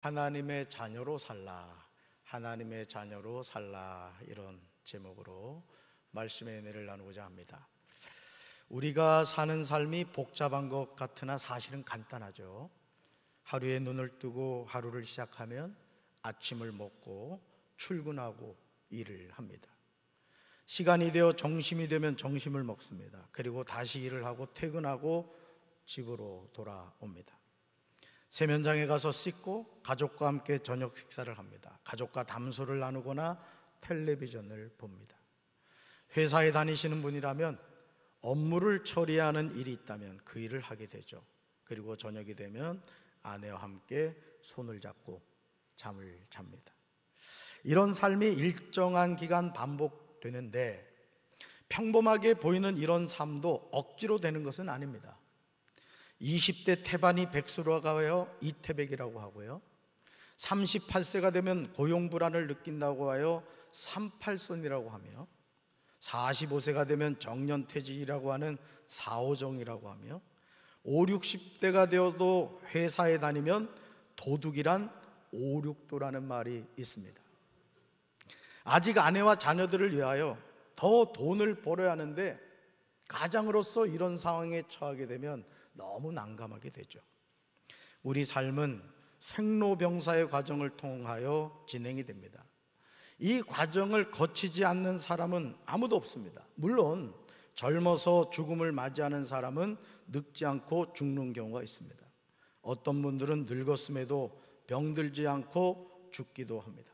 하나님의 자녀로 살라, 하나님의 자녀로 살라, 이런 제목으로 말씀의 은혜를 나누고자 합니다. 우리가 사는 삶이 복잡한 것 같으나 사실은 간단하죠. 하루에 눈을 뜨고 하루를 시작하면 아침을 먹고 출근하고 일을 합니다. 시간이 되어 점심이 되면 점심을 먹습니다. 그리고 다시 일을 하고 퇴근하고 집으로 돌아옵니다. 세면장에 가서 씻고 가족과 함께 저녁 식사를 합니다. 가족과 담소를 나누거나 텔레비전을 봅니다. 회사에 다니시는 분이라면 업무를 처리하는 일이 있다면 그 일을 하게 되죠. 그리고 저녁이 되면 아내와 함께 손을 잡고 잠을 잡니다. 이런 삶이 일정한 기간 반복되는데 평범하게 보이는 이런 삶도 억지로 되는 것은 아닙니다. 20대 태반이 백수로 가요 이태백이라고 하고요, 38세가 되면 고용불안을 느낀다고 하여 38선이라고 하며, 45세가 되면 정년퇴직이라고 하는 4호정이라고 하며, 5, 60대가 되어도 회사에 다니면 도둑이란 5, 6도라는 말이 있습니다. 아직 아내와 자녀들을 위하여 더 돈을 벌어야 하는데 가장으로서 이런 상황에 처하게 되면 너무 난감하게 되죠. 우리 삶은 생로병사의 과정을 통하여 진행이 됩니다. 이 과정을 거치지 않는 사람은 아무도 없습니다. 물론 젊어서 죽음을 맞이하는 사람은 늙지 않고 죽는 경우가 있습니다. 어떤 분들은 늙었음에도 병들지 않고 죽기도 합니다.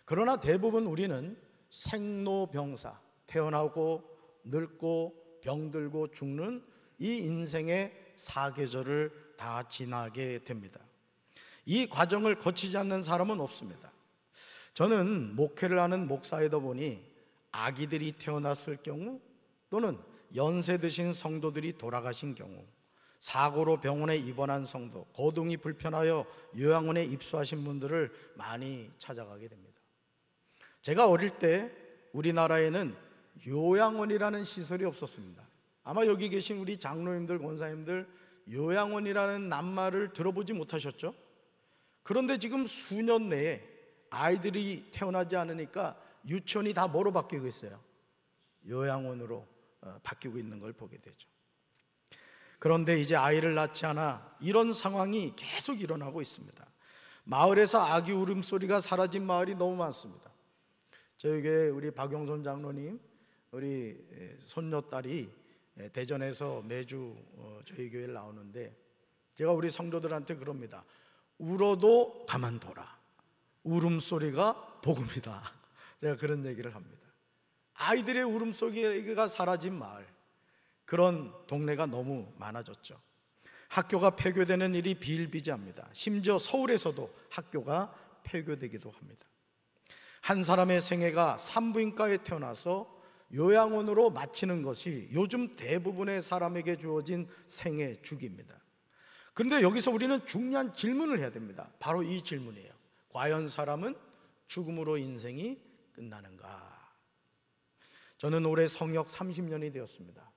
그러나 대부분 우리는 생로병사, 태어나고 늙고 병들고 죽는 이 인생의 사계절을 다 지나게 됩니다. 이 과정을 거치지 않는 사람은 없습니다. 저는 목회를 하는 목사이다 보니 아기들이 태어났을 경우, 또는 연세 드신 성도들이 돌아가신 경우, 사고로 병원에 입원한 성도, 거동이 불편하여 요양원에 입소하신 분들을 많이 찾아가게 됩니다. 제가 어릴 때 우리나라에는 요양원이라는 시설이 없었습니다. 아마 여기 계신 우리 장로님들, 권사님들 요양원이라는 낱말을 들어보지 못하셨죠? 그런데 지금 수년 내에 아이들이 태어나지 않으니까 유치원이 다 뭐로 바뀌고 있어요? 요양원으로 바뀌고 있는 걸 보게 되죠. 그런데 이제 아이를 낳지 않아 이런 상황이 계속 일어나고 있습니다. 마을에서 아기 울음소리가 사라진 마을이 너무 많습니다. 저희 교회 우리 박용선 장로님, 우리 손녀딸이 대전에서 매주 저희 교회를 나오는데 제가 우리 성도들한테 그럽니다. 울어도 가만둬라. 울음소리가 복음이다. 제가 그런 얘기를 합니다. 아이들의 울음소리가 사라진 마을, 그런 동네가 너무 많아졌죠. 학교가 폐교되는 일이 비일비재합니다. 심지어 서울에서도 학교가 폐교되기도 합니다. 한 사람의 생애가 산부인과에 태어나서 요양원으로 마치는 것이 요즘 대부분의 사람에게 주어진 생애 주기입니다. 그런데 여기서 우리는 중요한 질문을 해야 됩니다. 바로 이 질문이에요. 과연 사람은 죽음으로 인생이 끝나는가? 저는 올해 성역 30년이 되었습니다.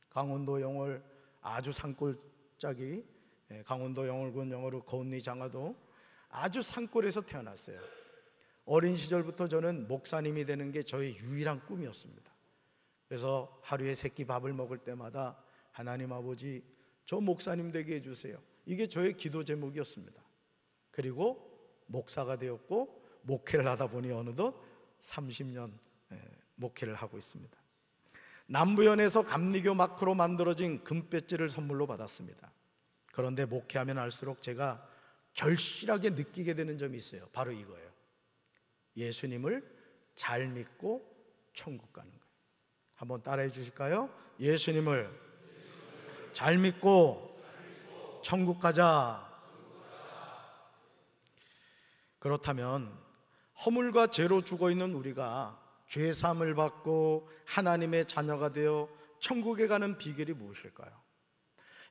강원도 영월 아주 산골짜기, 강원도 영월군 영어로 거운리 장화동 아주 산골에서 태어났어요. 어린 시절부터 저는 목사님이 되는 게 저의 유일한 꿈이었습니다. 그래서 하루에 세끼 밥을 먹을 때마다 하나님 아버지, 저 목사님 되게 해주세요. 이게 저의 기도 제목이었습니다. 그리고 목사가 되었고 목회를 하다 보니 어느덧 30년 목회를 하고 있습니다. 남부연에서 감리교 마크로 만들어진 금배지를 선물로 받았습니다. 그런데 목회하면 할수록 제가 절실하게 느끼게 되는 점이 있어요. 바로 이거예요. 예수님을 잘 믿고 천국 가는 거예요. 한번 따라해 주실까요? 예수님을 잘 믿고 천국 가자. 그렇다면 허물과 죄로 죽어있는 우리가 죄사함을 받고 하나님의 자녀가 되어 천국에 가는 비결이 무엇일까요?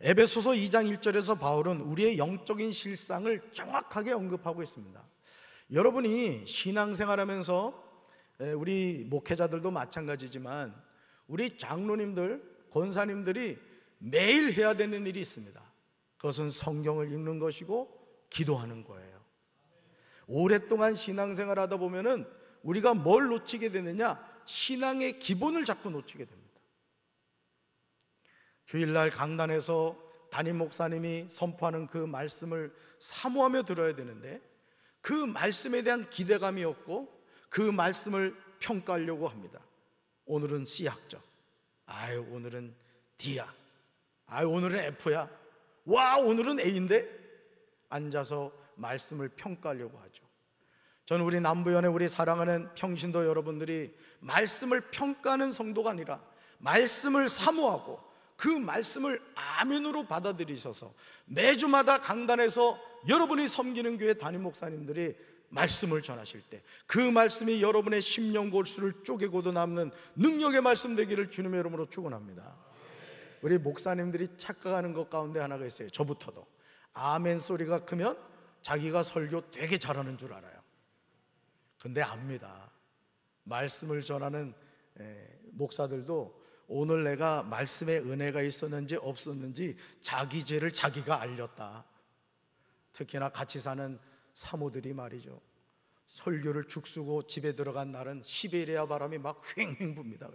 에베소서 2장 1절에서 바울은 우리의 영적인 실상을 정확하게 언급하고 있습니다. 여러분이 신앙생활하면서 우리 목회자들도 마찬가지지만 우리 장로님들, 권사님들이 매일 해야 되는 일이 있습니다. 그것은 성경을 읽는 것이고 기도하는 거예요. 오랫동안 신앙생활 하다 보면은 우리가 뭘 놓치게 되느냐? 신앙의 기본을 자꾸 놓치게 됩니다. 주일날 강단에서 담임 목사님이 선포하는 그 말씀을 사모하며 들어야 되는데 그 말씀에 대한 기대감이 없고 그 말씀을 평가하려고 합니다. 오늘은 C학점, 오늘은 D야, 오늘은 F야, 와 오늘은 A인데 앉아서 말씀을 평가하려고 하죠. 저는 우리 남부연의 우리 사랑하는 평신도 여러분들이 말씀을 평가하는 성도가 아니라 말씀을 사모하고 그 말씀을 아멘으로 받아들이셔서 매주마다 강단에서 여러분이 섬기는 교회 담임 목사님들이 말씀을 전하실 때 그 말씀이 여러분의 심령 골수를 쪼개고도 남는 능력의 말씀 되기를 주님의 이름으로 축원합니다. 우리 목사님들이 착각하는 것 가운데 하나가 있어요. 저부터도 아멘 소리가 크면 자기가 설교 되게 잘하는 줄 알아요. 근데 압니다. 말씀을 전하는 목사들도 오늘 내가 말씀에 은혜가 있었는지 없었는지 자기 죄를 자기가 알렸다. 특히나 같이 사는 사모들이 말이죠, 설교를 죽쓰고 집에 들어간 날은 시베리아 바람이 막 휑휑 붑니다.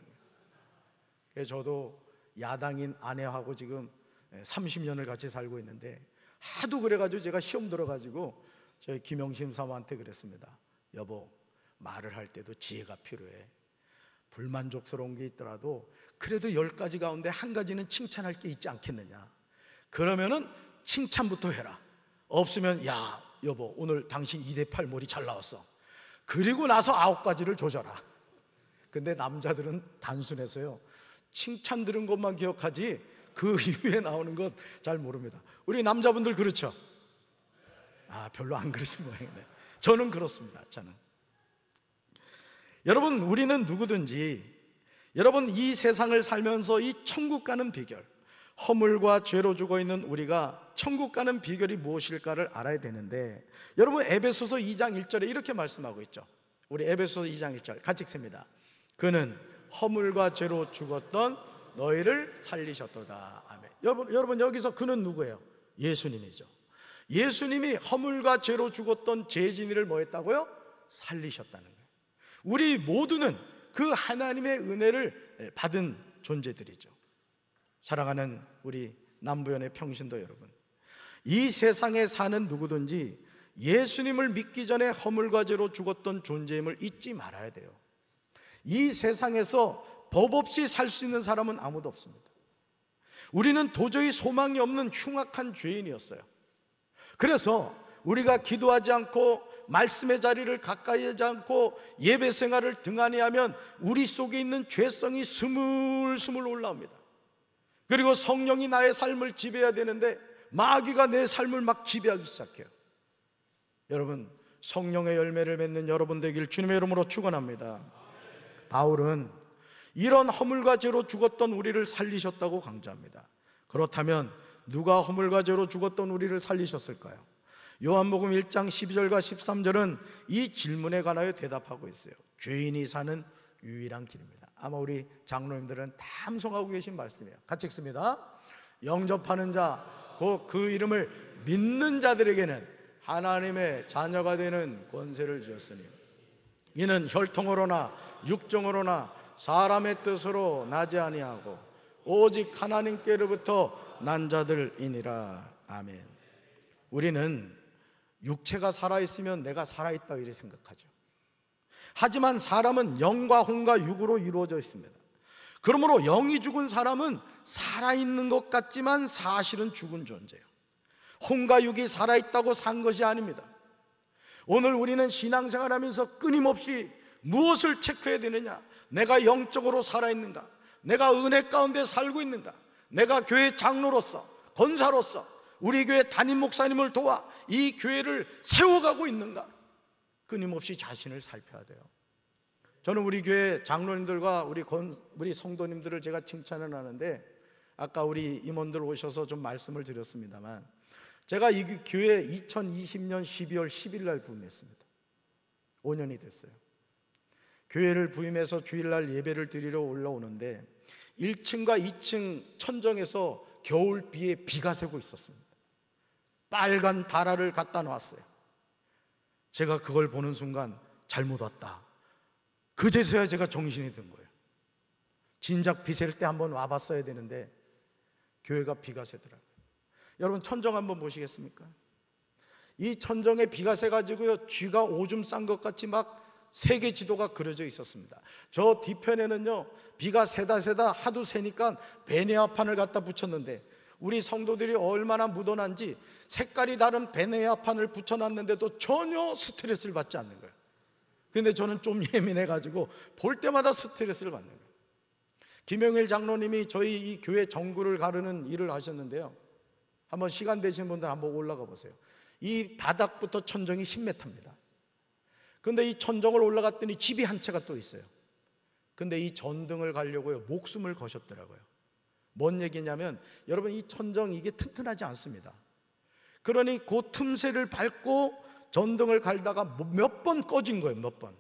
그래서 저도 야당인 아내하고 지금 30년을 같이 살고 있는데 하도 그래가지고 제가 시험 들어가지고 저희 김영심 사모한테 그랬습니다. 여보, 말을 할 때도 지혜가 필요해. 불만족스러운 게 있더라도 그래도 10가지 가운데 한 가지는 칭찬할 게 있지 않겠느냐. 그러면은 칭찬부터 해라. 없으면 야 여보 오늘 당신 2대8 머리 잘 나왔어. 그리고 나서 9가지를 조져라. 근데 남자들은 단순해서요, 칭찬 들은 것만 기억하지 그 이후에 나오는 건 잘 모릅니다. 우리 남자분들 그렇죠? 별로 안 그러신 모양이네. 저는 그렇습니다. 저는. 여러분, 우리는 누구든지 여러분 이 세상을 살면서 이 천국 가는 비결, 허물과 죄로 죽어있는 우리가 천국 가는 비결이 무엇일까를 알아야 되는데, 여러분 에베소서 2장 1절에 이렇게 말씀하고 있죠. 우리 에베소서 2장 1절 같이 읽습니다. 그는 허물과 죄로 죽었던 너희를 살리셨도다. 아멘. 여러분 여기서 그는 누구예요? 예수님이죠. 예수님이 허물과 죄로 죽었던 죄진이를 뭐 했다고요? 살리셨다는 거예요. 우리 모두는 그 하나님의 은혜를 받은 존재들이죠. 사랑하는 우리 남부연의 평신도 여러분, 이 세상에 사는 누구든지 예수님을 믿기 전에 허물과 죄로 죽었던 존재임을 잊지 말아야 돼요. 이 세상에서 법 없이 살 수 있는 사람은 아무도 없습니다. 우리는 도저히 소망이 없는 흉악한 죄인이었어요. 그래서 우리가 기도하지 않고 말씀의 자리를 가까이 하지 않고 예배 생활을 등한히 하면 우리 속에 있는 죄성이 스물스물 올라옵니다. 그리고 성령이 나의 삶을 지배해야 되는데 마귀가 내 삶을 막 지배하기 시작해요. 여러분, 성령의 열매를 맺는 여러분 되길 주님의 이름으로 축원합니다. 바울은 이런 허물과 죄로 죽었던 우리를 살리셨다고 강조합니다. 그렇다면 누가 허물과 죄로 죽었던 우리를 살리셨을까요? 요한복음 1장 12절과 13절은 이 질문에 관하여 대답하고 있어요. 죄인이 사는 유일한 길입니다. 아마 우리 장로님들은 다 암송하고 계신 말씀이에요. 같이 읽습니다. 영접하는 자, 곧 그 이름을 믿는 자들에게는 하나님의 자녀가 되는 권세를 주었으니 이는 혈통으로나 육정으로나 사람의 뜻으로 나지 아니하고 오직 하나님께로부터 난 자들이니라. 아멘. 우리는 육체가 살아있으면 내가 살아있다 이렇게 생각하죠. 하지만 사람은 영과 혼과 육으로 이루어져 있습니다. 그러므로 영이 죽은 사람은 살아있는 것 같지만 사실은 죽은 존재예요. 혼과 육이 살아있다고 산 것이 아닙니다. 오늘 우리는 신앙생활하면서 끊임없이 무엇을 체크해야 되느냐? 내가 영적으로 살아있는가? 내가 은혜 가운데 살고 있는가? 내가 교회 장로로서, 권사로서 우리 교회 담임 목사님을 도와 이 교회를 세워가고 있는가? 끊임없이 자신을 살펴야 돼요. 저는 우리 교회 장로님들과 우리 성도님들을 제가 칭찬을 하는데, 아까 우리 임원들 오셔서 좀 말씀을 드렸습니다만, 제가 이 교회 2020년 12월 10일 날 부임했습니다. 5년이 됐어요. 교회를 부임해서 주일날 예배를 드리러 올라오는데 1층과 2층 천정에서 겨울비에 비가 새고 있었습니다. 빨간 다라를 갖다 놨어요. 제가 그걸 보는 순간 잘못 왔다, 그제서야 제가 정신이 든 거예요. 진작 비 셀 때 한번 와봤어야 되는데 교회가 비가 새더라고요. 여러분, 천정 한번 보시겠습니까? 이 천정에 비가 새가지고요, 쥐가 오줌 싼 것 같이 막 세계 지도가 그려져 있었습니다. 저 뒤편에는요, 비가 새다 하도 새니까 베네아판을 갖다 붙였는데, 우리 성도들이 얼마나 묻어난지 색깔이 다른 베네아판을 붙여놨는데도 전혀 스트레스를 받지 않는 거예요. 근데 저는 좀 예민해가지고 볼 때마다 스트레스를 받는 거예요. 김영일 장로님이 저희 이 교회 정구를 가르는 일을 하셨는데요, 한번 시간 되시는 분들 한번 올라가 보세요. 이 바닥부터 천정이 10m입니다. 근데 이 천정을 올라갔더니 집이 한 채가 또 있어요. 근데 이 전등을 가려고요, 목숨을 거셨더라고요. 뭔 얘기냐면, 여러분, 이 천정 이게 튼튼하지 않습니다. 그러니 그 틈새를 밟고 전등을 갈다가 몇 번 꺼진 거예요. 몇 번.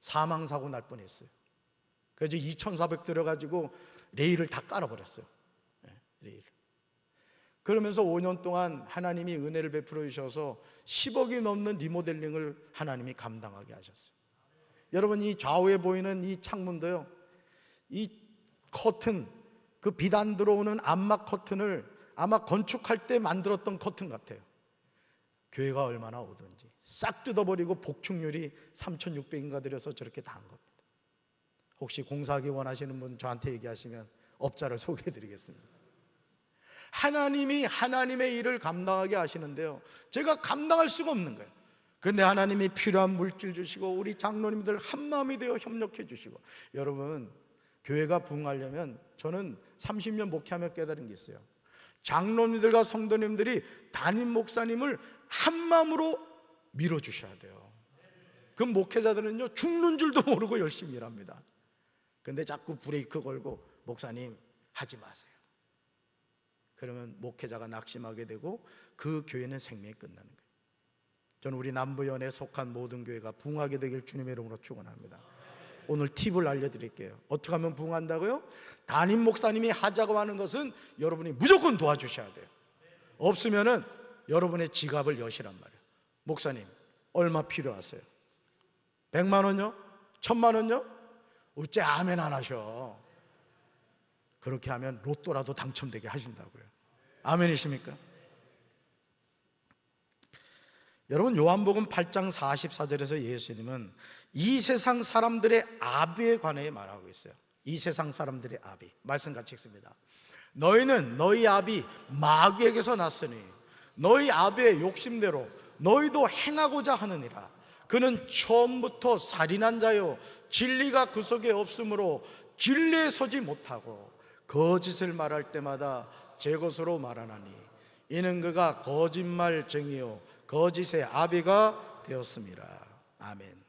사망사고 날 뻔했어요. 그래서 2,400 들어가지고 레일을 다 깔아버렸어요. 레일을. 그러면서 5년 동안 하나님이 은혜를 베풀어 주셔서 10억이 넘는 리모델링을 하나님이 감당하게 하셨어요. 여러분, 이 좌우에 보이는 이 창문도요, 이 커튼, 그 빛 안 들어오는 암막 커튼을 아마 건축할 때 만들었던 커튼 같아요. 교회가 얼마나 오든지 싹 뜯어버리고 복층률이 3,600인가 들여서 저렇게 다 한 겁니다. 혹시 공사하기 원하시는 분 저한테 얘기하시면 업자를 소개해드리겠습니다. 하나님이 하나님의 일을 감당하게 하시는데요, 제가 감당할 수가 없는 거예요. 근데 하나님이 필요한 물질 주시고, 우리 장로님들 한마음이 되어 협력해 주시고. 여러분, 교회가 부흥하려면 저는 30년 목회하며 깨달은 게 있어요. 장로님들과 성도님들이 담임 목사님을 한마음으로 밀어주셔야 돼요. 그 목회자들은요, 죽는 줄도 모르고 열심히 일합니다. 근데 자꾸 브레이크 걸고 목사님 하지 마세요. 그러면 목회자가 낙심하게 되고 그 교회는 생명이 끝나는 거예요. 저는 우리 남부연에 속한 모든 교회가 부흥하게 되길 주님의 이름으로 축원합니다. 오늘 팁을 알려드릴게요. 어떻게 하면 부흥한다고요? 담임 목사님이 하자고 하는 것은 여러분이 무조건 도와주셔야 돼요. 없으면은 여러분의 지갑을 여시란 말이에요. 목사님 얼마 필요하세요? 100만 원요? 1000만 원요? 어째 아멘 안 하셔? 그렇게 하면 로또라도 당첨되게 하신다고요. 아멘이십니까? 여러분, 요한복음 8장 44절에서 예수님은 이 세상 사람들의 아비에 관해 말하고 있어요. 이 세상 사람들의 아비, 말씀 같이 읽습니다. 너희는 너희 아비 마귀에게서 났으니 너희 아비의 욕심대로 너희도 행하고자 하느니라. 그는 처음부터 살인한 자요, 진리가 그 속에 없으므로 진리에 서지 못하고 거짓을 말할 때마다 제 것으로 말하나니 이는 그가 거짓말쟁이요 거짓의 아비가 되었습니다. 아멘.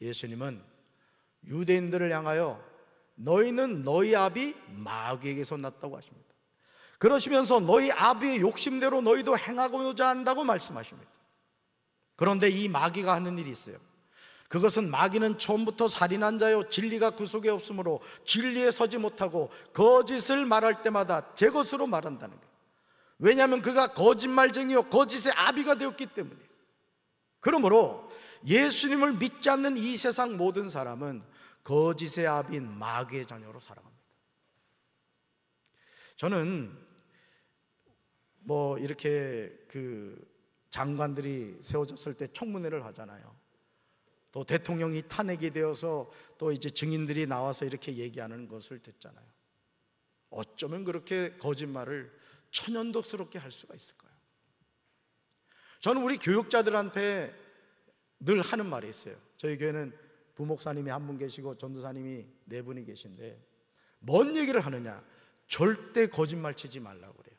예수님은 유대인들을 향하여 너희는 너희 아비 마귀에게서 났다고 하십니다. 그러시면서 너희 아비의 욕심대로 너희도 행하고자 한다고 말씀하십니다. 그런데 이 마귀가 하는 일이 있어요. 그것은 마귀는 처음부터 살인한 자요, 진리가 그 속에 없으므로 진리에 서지 못하고 거짓을 말할 때마다 제 것으로 말한다는 거예요. 왜냐하면 그가 거짓말쟁이요 거짓의 아비가 되었기 때문이에요. 그러므로 예수님을 믿지 않는 이 세상 모든 사람은 거짓의 아비인 마귀의 자녀로 살아갑니다. 저는 이렇게 장관들이 세워졌을 때 청문회를 하잖아요. 또 대통령이 탄핵이 되어서 또 이제 증인들이 나와서 이렇게 얘기하는 것을 듣잖아요. 어쩌면 그렇게 거짓말을 천연덕스럽게 할 수가 있을까요? 저는 우리 교육자들한테 늘 하는 말이 있어요. 저희 교회는 부목사님이 한 분 계시고 전도사님이 4분이 계신데 뭔 얘기를 하느냐? 절대 거짓말 치지 말라고 그래요.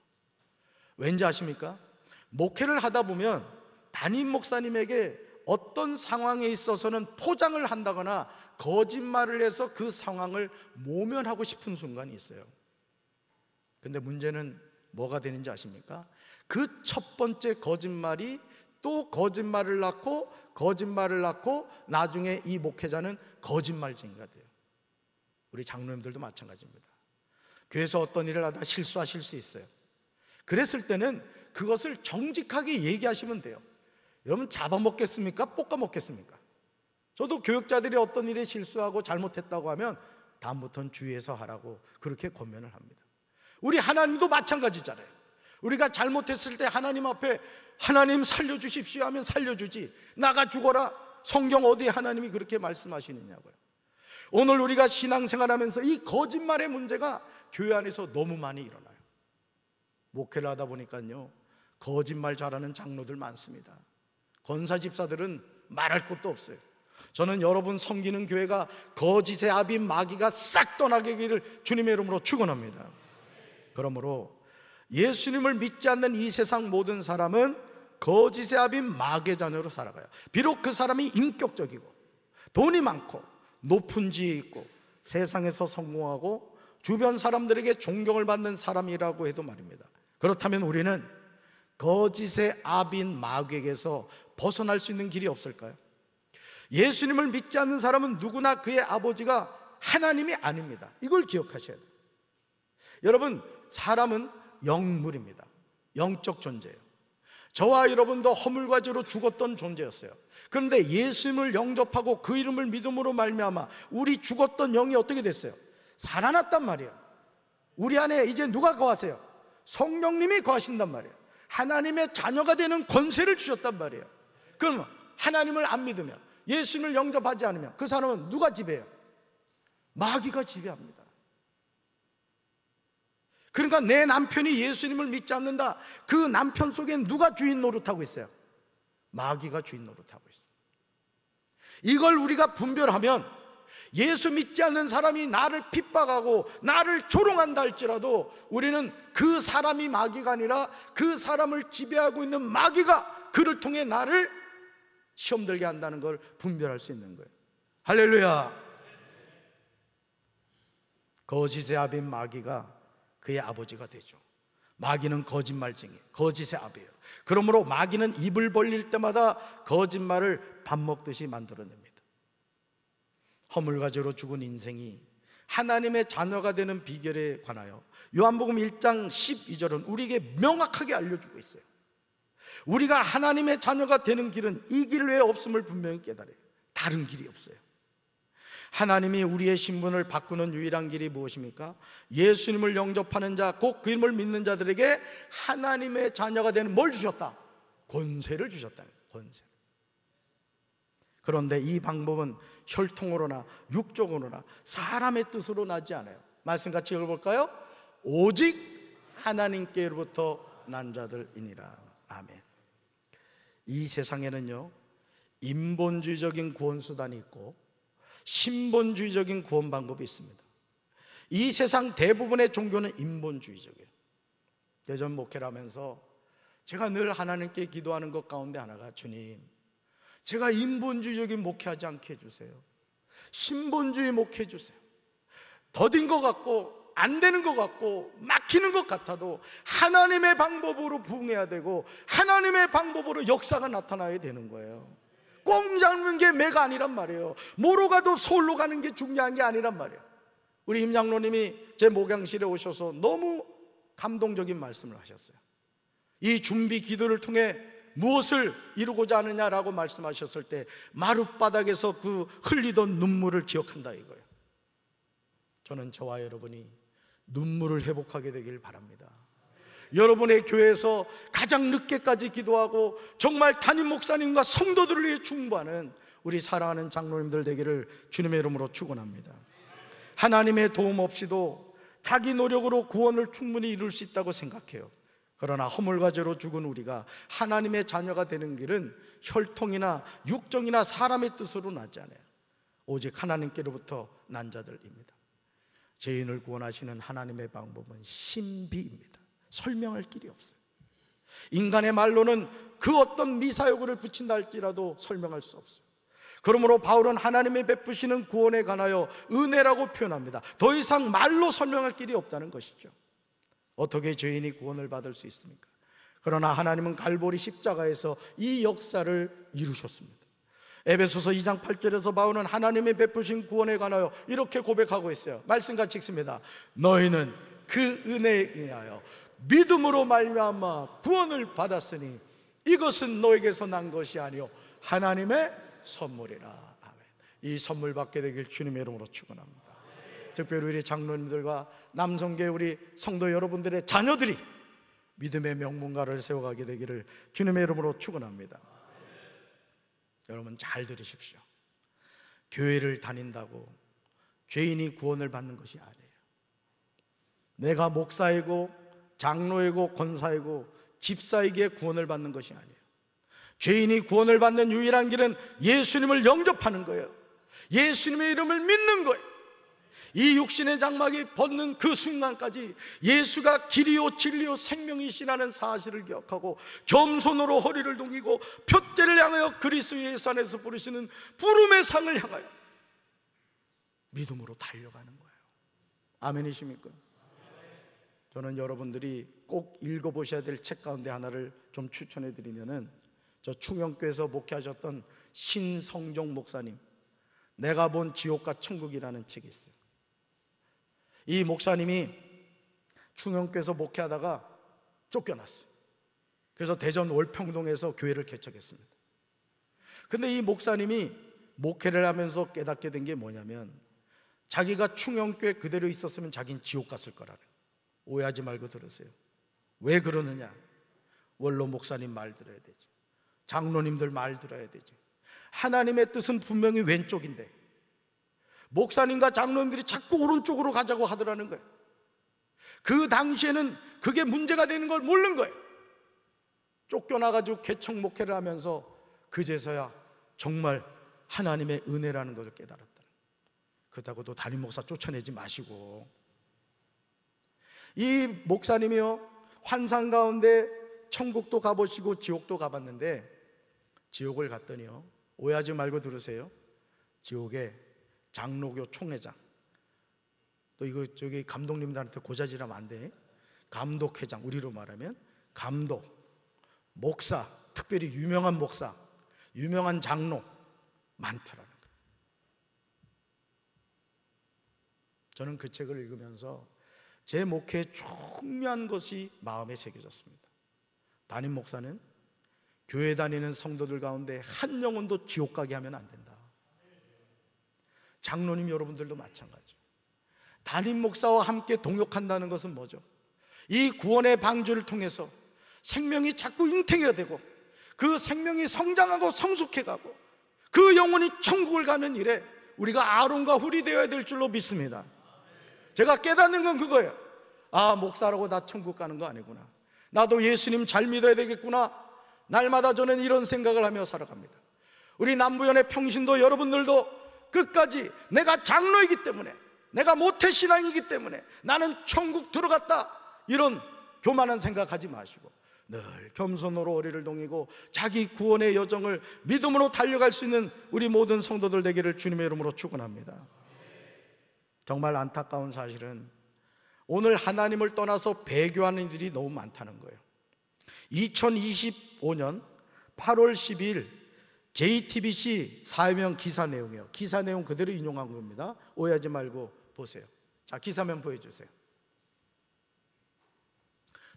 왠지 아십니까? 목회를 하다 보면 담임 목사님에게 어떤 상황에 있어서는 포장을 한다거나 거짓말을 해서 그 상황을 모면하고 싶은 순간이 있어요. 근데 문제는 뭐가 되는지 아십니까? 그 첫 번째 거짓말이 또 거짓말을 낳고 나중에 이 목회자는 거짓말쟁이가 돼요. 우리 장로님들도 마찬가지입니다. 교회에서 어떤 일을 하다 실수하실 수 있어요. 그랬을 때는 그것을 정직하게 얘기하시면 돼요. 여러분 잡아먹겠습니까? 볶아먹겠습니까? 저도 교육자들이 어떤 일에 실수하고 잘못했다고 하면 다음부터는 주의해서 하라고 그렇게 권면을 합니다. 우리 하나님도 마찬가지잖아요. 우리가 잘못했을 때 하나님 앞에 하나님 살려주십시오 하면 살려주지, 나가 죽어라, 성경 어디에 하나님이 그렇게 말씀하시느냐고요. 오늘 우리가 신앙생활하면서 이 거짓말의 문제가 교회 안에서 너무 많이 일어나요. 목회를 하다 보니까요, 거짓말 잘하는 장로들 많습니다. 권사 집사들은 말할 것도 없어요. 저는 여러분 섬기는 교회가 거짓의 아비 마귀가 싹 떠나게 기를 주님의 이름으로 축원합니다. 그러므로 예수님을 믿지 않는 이 세상 모든 사람은 거짓의 아비 마귀의 자녀로 살아가요. 비록 그 사람이 인격적이고 돈이 많고 높은 지위에 있고 세상에서 성공하고 주변 사람들에게 존경을 받는 사람이라고 해도 말입니다. 그렇다면 우리는 거짓의 아비인 마귀에게서 벗어날 수 있는 길이 없을까요? 예수님을 믿지 않는 사람은 누구나 그의 아버지가 하나님이 아닙니다. 이걸 기억하셔야 돼요. 여러분, 사람은 영물입니다. 영적 존재예요. 저와 여러분도 허물과 죄로 죽었던 존재였어요. 그런데 예수님을 영접하고 그 이름을 믿음으로 말미암아 우리 죽었던 영이 어떻게 됐어요? 살아났단 말이에요. 우리 안에 이제 누가 거하세요? 성령님이 거하신단 말이에요. 하나님의 자녀가 되는 권세를 주셨단 말이에요. 그럼 하나님을 안 믿으면, 예수님을 영접하지 않으면 그 사람은 누가 지배해요? 마귀가 지배합니다. 그러니까 내 남편이 예수님을 믿지 않는다, 그 남편 속엔 누가 주인 노릇하고 있어요? 마귀가 주인 노릇하고 있어요. 이걸 우리가 분별하면 예수 믿지 않는 사람이 나를 핍박하고 나를 조롱한다 할지라도 우리는 그 사람이 마귀가 아니라 그 사람을 지배하고 있는 마귀가 그를 통해 나를 시험 들게 한다는 걸 분별할 수 있는 거예요. 할렐루야. 거짓의 아비인 마귀가 그의 아버지가 되죠. 마귀는 거짓말쟁이, 거짓의 아비예요. 그러므로 마귀는 입을 벌릴 때마다 거짓말을 밥 먹듯이 만들어냅니다. 허물과 죄로 죽은 인생이 하나님의 자녀가 되는 비결에 관하여 요한복음 1장 12절은 우리에게 명확하게 알려주고 있어요. 우리가 하나님의 자녀가 되는 길은 이 길 외에 없음을 분명히 깨달아요. 다른 길이 없어요. 하나님이 우리의 신분을 바꾸는 유일한 길이 무엇입니까? 예수님을 영접하는 자, 곧 그 이름을 믿는 자들에게 하나님의 자녀가 되는 뭘 주셨다? 권세를 주셨다는 거예요. 권세. 그런데 이 방법은 혈통으로나 육적으로나 사람의 뜻으로 나지 않아요. 말씀 같이 읽어볼까요? 오직 하나님께로부터 난 자들이니라. 아멘. 이 세상에는요, 인본주의적인 구원수단이 있고 신본주의적인 구원 방법이 있습니다. 이 세상 대부분의 종교는 인본주의적이에요. 대전 목회를 하면서 제가 늘 하나님께 기도하는 것 가운데 하나가, 주님, 제가 인본주의적인 목회하지 않게 해주세요. 신본주의 목회해 주세요. 더딘 것 같고 안 되는 것 같고 막히는 것 같아도 하나님의 방법으로 부응해야 되고 하나님의 방법으로 역사가 나타나야 되는 거예요. 꽁 잡는 게 매가 아니란 말이에요. 뭐로 가도 서울로 가는 게 중요한 게 아니란 말이에요. 우리 임 장로님이 제 목양실에 오셔서 너무 감동적인 말씀을 하셨어요. 이 준비 기도를 통해 무엇을 이루고자 하느냐라고 말씀하셨을 때 마룻바닥에서 그 흘리던 눈물을 기억한다 이거예요. 저는 저와 여러분이 눈물을 회복하게 되길 바랍니다. 여러분의 교회에서 가장 늦게까지 기도하고 정말 담임 목사님과 성도들을 위해 충고하는 우리 사랑하는 장로님들 되기를 주님의 이름으로 축원합니다. 하나님의 도움 없이도 자기 노력으로 구원을 충분히 이룰 수 있다고 생각해요. 그러나 허물과 죄로 죽은 우리가 하나님의 자녀가 되는 길은 혈통이나 육정이나 사람의 뜻으로 나지 않아요. 오직 하나님께로부터 난 자들입니다. 죄인을 구원하시는 하나님의 방법은 신비입니다. 설명할 길이 없어요. 인간의 말로는 그 어떤 미사여구를 붙인다 할지라도 설명할 수 없어요. 그러므로 바울은 하나님이 베푸시는 구원에 관하여 은혜라고 표현합니다. 더 이상 말로 설명할 길이 없다는 것이죠. 어떻게 죄인이 구원을 받을 수 있습니까? 그러나 하나님은 갈보리 십자가에서 이 역사를 이루셨습니다. 에베소서 2장 8절에서 바울은 하나님이 베푸신 구원에 관하여 이렇게 고백하고 있어요. 말씀 같이 읽습니다. 너희는 그 은혜에 인하여 믿음으로 말미암아 구원을 받았으니 이것은 너에게서 난 것이 아니요 하나님의 선물이라. 아멘. 이 선물 받게 되길 주님의 이름으로 축원합니다. 특별히 우리 장로님들과 남성계 우리 성도 여러분들의 자녀들이 믿음의 명문가를 세워가게 되기를 주님의 이름으로 축원합니다. 여러분 잘 들으십시오. 교회를 다닌다고 죄인이 구원을 받는 것이 아니에요. 내가 목사이고 장로이고 권사이고 집사에게 구원을 받는 것이 아니에요. 죄인이 구원을 받는 유일한 길은 예수님을 영접하는 거예요. 예수님의 이름을 믿는 거예요. 이 육신의 장막이 벗는 그 순간까지 예수가 길이요 진리요 생명이시라는 사실을 기억하고 겸손으로 허리를 동이고 푯대를 향하여 그리스도의 산에서 부르시는 부름의 상을 향하여 믿음으로 달려가는 거예요. 아멘이십니까? 저는 여러분들이 꼭 읽어보셔야 될 책 가운데 하나를 좀 추천해 드리면은, 저 충영교에서 목회하셨던 신성종 목사님 내가 본 지옥과 천국이라는 책이 있어요. 이 목사님이 충영교에서 목회하다가 쫓겨났어요. 그래서 대전 월평동에서 교회를 개척했습니다. 근데 이 목사님이 목회를 하면서 깨닫게 된 게 뭐냐면, 자기가 충영교에 그대로 있었으면 자기는 지옥 갔을 거라는. 오해하지 말고 들으세요. 왜 그러느냐? 원로 목사님 말 들어야 되지, 장로님들 말 들어야 되지. 하나님의 뜻은 분명히 왼쪽인데 목사님과 장로님들이 자꾸 오른쪽으로 가자고 하더라는 거예요. 그 당시에는 그게 문제가 되는 걸 모르는 거예요. 쫓겨나가지고 개척 목회를 하면서 그제서야 정말 하나님의 은혜라는 것을 깨달았다. 그렇다고 또 담임 목사 쫓아내지 마시고, 이 목사님이요 환상 가운데 천국도 가보시고 지옥도 가봤는데, 지옥을 갔더니요, 오해하지 말고 들으세요, 지옥에 장로교 총회장, 또 이거 저기 감독님들한테 고자질하면 안 돼, 감독회장, 우리로 말하면 감독, 목사, 특별히 유명한 목사, 유명한 장로 많더라는 거예요. 저는 그 책을 읽으면서 제 목회에 중요한 것이 마음에 새겨졌습니다. 담임 목사는 교회 다니는 성도들 가운데 한 영혼도 지옥 가게 하면 안 된다. 장로님 여러분들도 마찬가지죠. 담임 목사와 함께 동역한다는 것은 뭐죠? 이 구원의 방주를 통해서 생명이 자꾸 잉태가 되고 그 생명이 성장하고 성숙해가고 그 영혼이 천국을 가는 일에 우리가 아론과 훌이 되어야 될 줄로 믿습니다. 제가 깨닫는 건 그거예요. 아, 목사라고 나 천국 가는 거 아니구나, 나도 예수님 잘 믿어야 되겠구나. 날마다 저는 이런 생각을 하며 살아갑니다. 우리 남부연의 평신도 여러분들도 끝까지 내가 장로이기 때문에, 내가 모태신앙이기 때문에 나는 천국 들어갔다, 이런 교만한 생각하지 마시고 늘 겸손으로 허리를 동이고 자기 구원의 여정을 믿음으로 달려갈 수 있는 우리 모든 성도들 되기를 주님의 이름으로 축원합니다. 정말 안타까운 사실은 오늘 하나님을 떠나서 배교하는 일이 너무 많다는 거예요. 2025년 8월 12일 JTBC 사회명 기사 내용이에요. 기사 내용 그대로 인용한 겁니다. 오해하지 말고 보세요. 자, 기사면 보여주세요.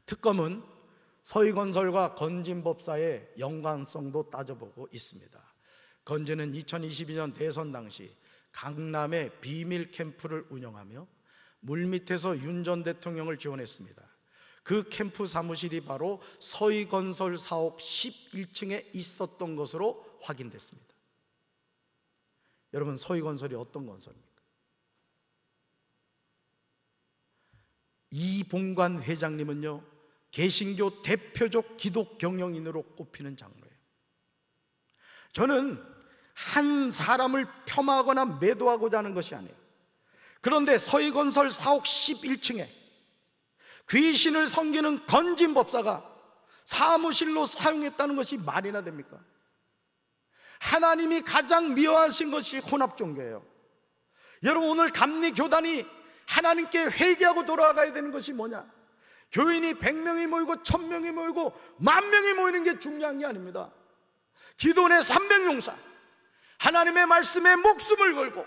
특검은 서희건설과 건진법사의 연관성도 따져보고 있습니다. 건진은 2022년 대선 당시 강남에 비밀 캠프를 운영하며 물밑에서 윤 전 대통령을 지원했습니다. 그 캠프 사무실이 바로 서희건설 사옥 11층에 있었던 것으로 확인됐습니다. 여러분, 서희건설이 어떤 건설입니까? 이봉관 회장님은요, 개신교 대표적 기독 경영인으로 꼽히는 장로예요. 저는 한 사람을 폄하하거나 매도하고자 하는 것이 아니에요. 그런데 서희건설 사옥 11층에 귀신을 섬기는 건진법사가 사무실로 사용했다는 것이 말이나 됩니까? 하나님이 가장 미워하신 것이 혼합종교예요. 여러분, 오늘 감리교단이 하나님께 회개하고 돌아가야 되는 것이 뭐냐? 교인이 100명이 모이고 1000명이 모이고 10,000명이 모이는 게 중요한 게 아닙니다. 기도원의 300용사, 하나님의 말씀에 목숨을 걸고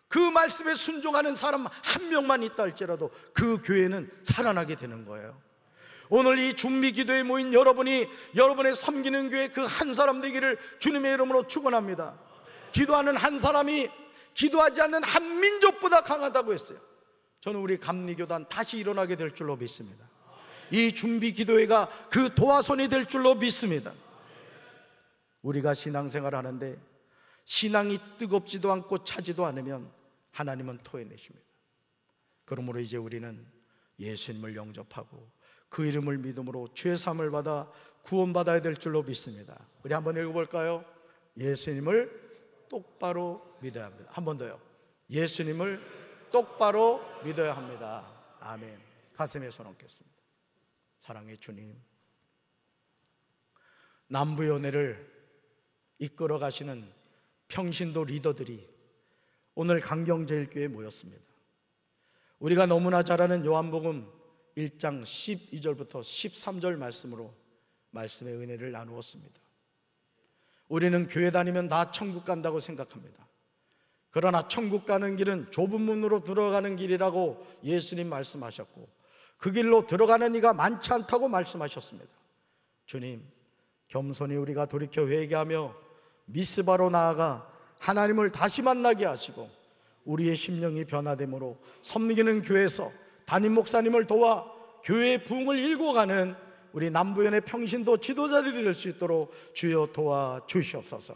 그 말씀에 순종하는 사람 한 명만 있다 할지라도 그 교회는 살아나게 되는 거예요. 오늘 이 준비 기도에 모인 여러분이 여러분의 섬기는 교회 그 한 사람 되기를 주님의 이름으로 축원합니다. 기도하는 한 사람이 기도하지 않는 한 민족보다 강하다고 했어요. 저는 우리 감리교단 다시 일어나게 될 줄로 믿습니다. 이 준비 기도회가 그 도화선이 될 줄로 믿습니다. 우리가 신앙생활을 하는데 신앙이 뜨겁지도 않고 차지도 않으면 하나님은 토해내십니다. 그러므로 이제 우리는 예수님을 영접하고 그 이름을 믿음으로 죄사함을 받아 구원받아야 될 줄로 믿습니다. 우리 한번 읽어볼까요? 예수님을 똑바로 믿어야 합니다. 한 번 더요. 예수님을 똑바로 믿어야 합니다. 아멘. 가슴에 손 얹겠습니다. 사랑의 주님, 남부연회를 이끌어 가시는 평신도 리더들이 오늘 강경제일교회에 모였습니다. 우리가 너무나 잘 아는 요한복음 1장 12절부터 13절 말씀으로 말씀의 은혜를 나누었습니다. 우리는 교회 다니면 다 천국 간다고 생각합니다. 그러나 천국 가는 길은 좁은 문으로 들어가는 길이라고 예수님 말씀하셨고 그 길로 들어가는 이가 많지 않다고 말씀하셨습니다. 주님, 겸손히 우리가 돌이켜 회개하며 미스바로 나아가 하나님을 다시 만나게 하시고 우리의 심령이 변화됨으로 섬기는 교회에서 담임 목사님을 도와 교회의 부흥을 일궈가는 우리 남부연의 평신도 지도자들이 될 수 있도록 주여 도와주시옵소서.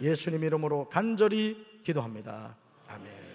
예수님 이름으로 간절히 기도합니다. 아멘.